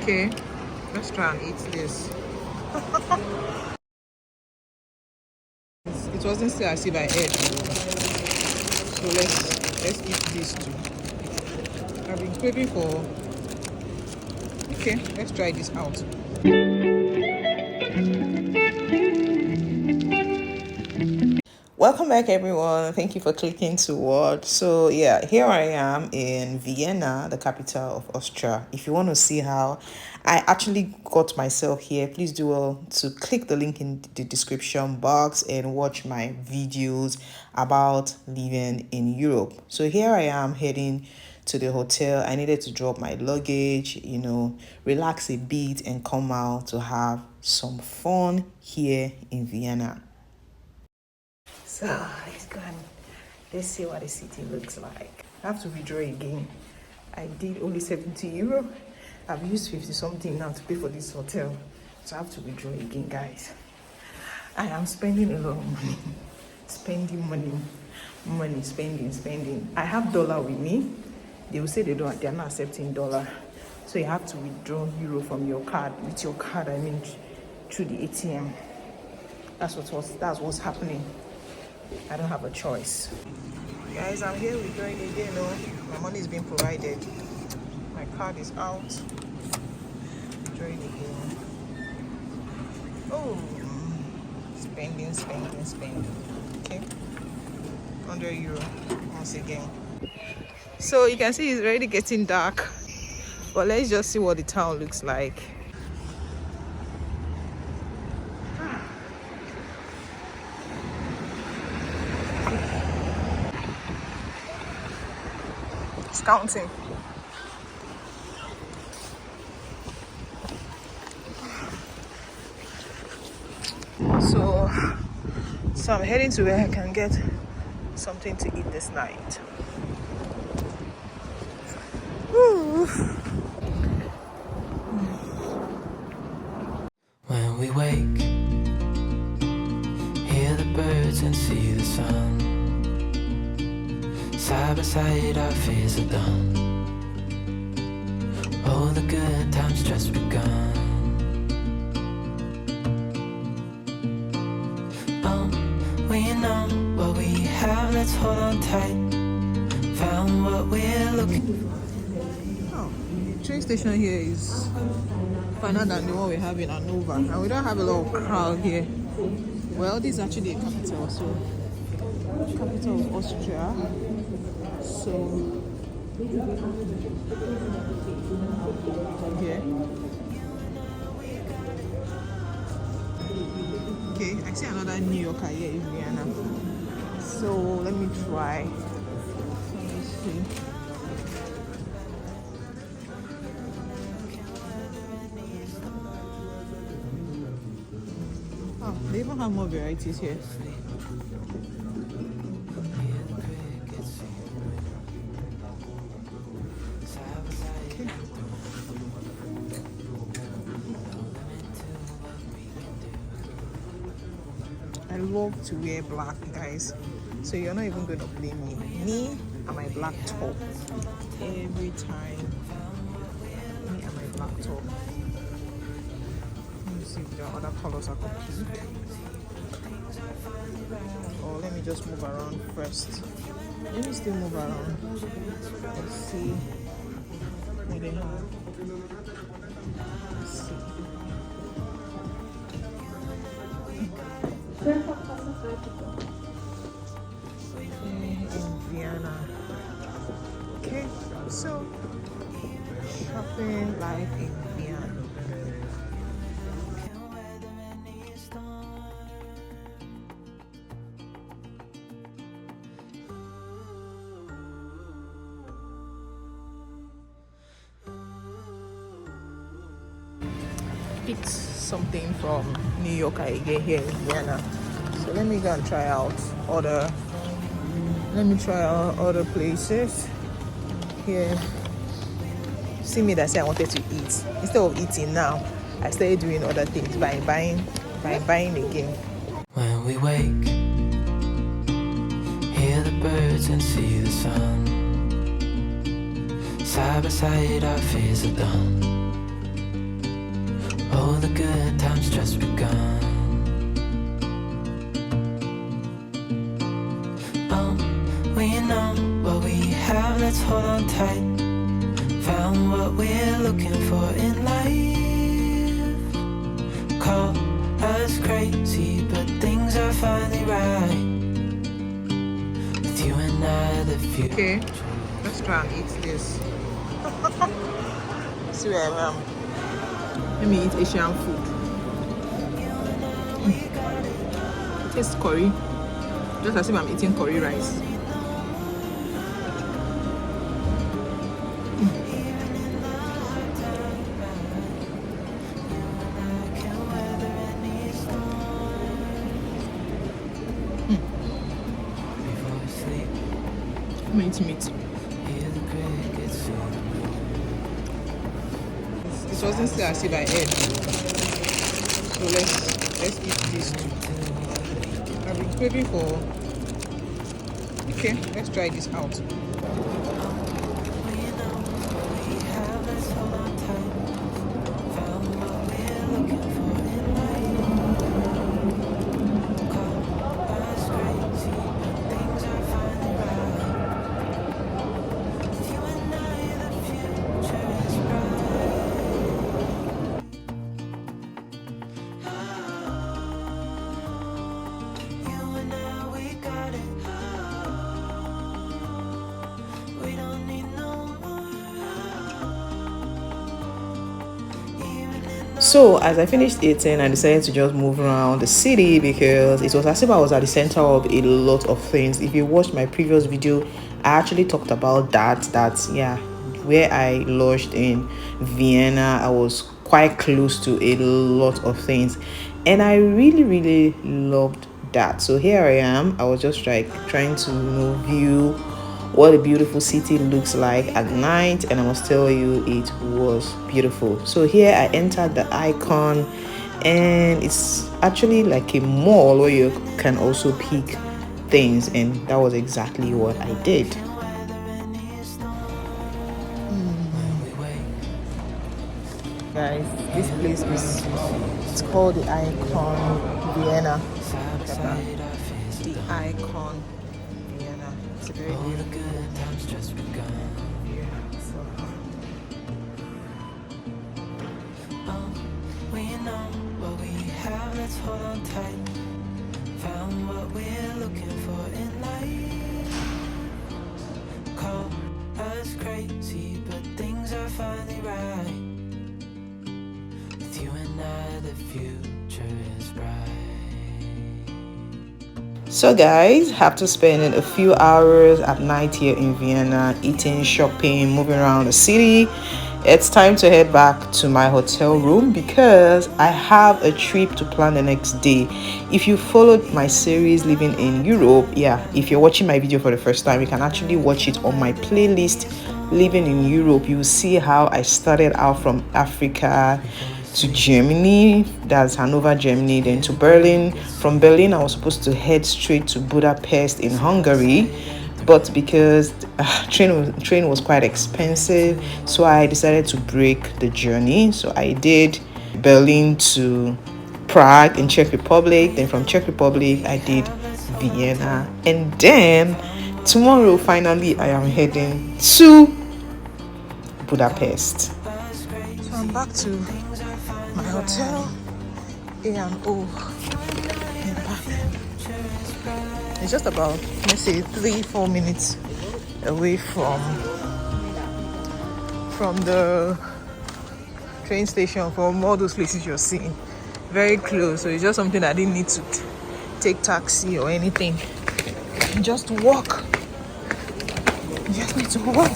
Okay, let's try and eat this. It wasn't still as if I ate. So let's eat this too. I've been craving for. Okay, let's try this out. Welcome back, everyone. Thank you for clicking to watch. So yeah, here I am in Vienna, the capital of Austria. If you want to see how I actually got myself here, please do well to click the link in the description box and watch my videos about living in Europe. So here I am heading to the hotel. I needed to drop my luggage, relax a bit and come out to have some fun here in Vienna. So let's go and let's see what the city looks like. I have to withdraw again. I did only 70 euro. I've used 50 something now to pay for this hotel. So I have to withdraw again, guys. I am spending a lot of money. Spending money, spending. I have dollar with me. They will say they're not accepting dollar. So you have to withdraw euro from your card. With your card, I mean through the ATM. That's what's happening. I don't have a choice. Guys, I'm here withdrawing again. My money is being provided. My card is out. Withdrawing again. Oh, spending. Okay, 100 euro once again. So you can see it's already getting dark. But let's just see what the town looks like. Counting. So I'm heading to where I can get something to eat this night. Woo. When we wake, hear the birds and see the sun. Side by side, our fears are done. All the good times just begun. Oh, we know what we have, let's hold on tight. Found what we're looking for. Oh, the train station here is finer than the one we have in Hanover. And we don't have a lot of crowd here. Well, this is actually a capital, so capital of Austria. So yeah. Okay, I see another New Yorker here in Vienna. So let me try. Let me see. Oh, they even have more varieties here. I love to wear black, guys. So you're not even going to blame me. Me and my black top. Every time. Me and my black top. Let me see if there are other colors I could pick. Or let me just move around first. Let me still move around. Let's see what they have. Let's see. In Vienna. Okay, so shopping life in Vienna. Picked something from New York again here in Vienna. So let me go and try out other places here. See me that say I wanted to eat. Instead of eating now, I started doing other things by buying again. When we wake, hear the birds and see the sun. Side by side, our fears are done. good times just begun. We know what we have, let's hold on tight. Found what we're looking for in life. Call us crazy, but things are finally right. With you and I, the future. Okay, let's try and eat this. See where I am. Let me eat Asian food. It tastes curry, just as if I'm eating curry rice. Let me eat meat. It wasn't still as if I ate. So let's eat this too. I've been craving for. Okay, let's try this out. So as I finished eating, I decided to just move around the city because it was as if I was at the center of a lot of things. If you watched my previous video, I actually talked about that yeah, where I lodged in Vienna, I was quite close to a lot of things, and I really loved that. So here I am. I was just like trying to view what a beautiful city looks like at night, and I must tell you, it was beautiful. So here I entered the icon, and it's actually like a mall where you can also pick things, and that was exactly what I did. Guys, this place is, it's called the Icon Vienna. The Icon Vienna. It's a very beautiful. We know what we have, let's hold on tight. Found what we're looking for in life. Call us crazy, but things are finally right. With you and I, the future is bright. So guys, after spending a few hours at night here in Vienna, eating, shopping, moving around the city, it's time to head back to my hotel room because I have a trip to plan the next day. If you followed my series Living in Europe, yeah, if you're watching my video for the first time, you can actually watch it on my playlist Living in Europe. You will see how I started out from Africa to Germany, that's Hanover, Germany, then to Berlin. From Berlin, I was supposed to head straight to Budapest in Hungary, but because train was quite expensive, so I decided to break the journey. So I did Berlin to Prague in Czech Republic, then from Czech Republic I did Vienna, and then tomorrow finally I am heading to Budapest. So I'm back to my hotel, A&O. It's just about, let's say, 3-4 minutes away from the train station, from all those places you're seeing. Very close, so it's just something I didn't need to take taxi or anything. Just walk. You just need to walk.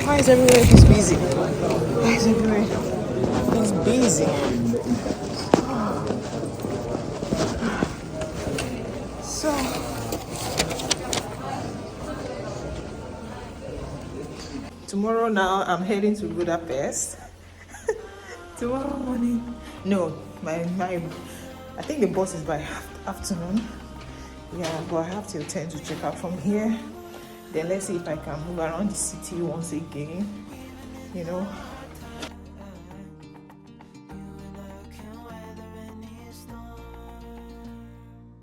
Why is everywhere this busy? Why is everywhere this busy? So tomorrow now I'm heading to Budapest. Tomorrow morning. No, my I think the bus is by afternoon. Yeah, but I have till 10 to check out from here. Then let's see if I can move around the city once again. You know,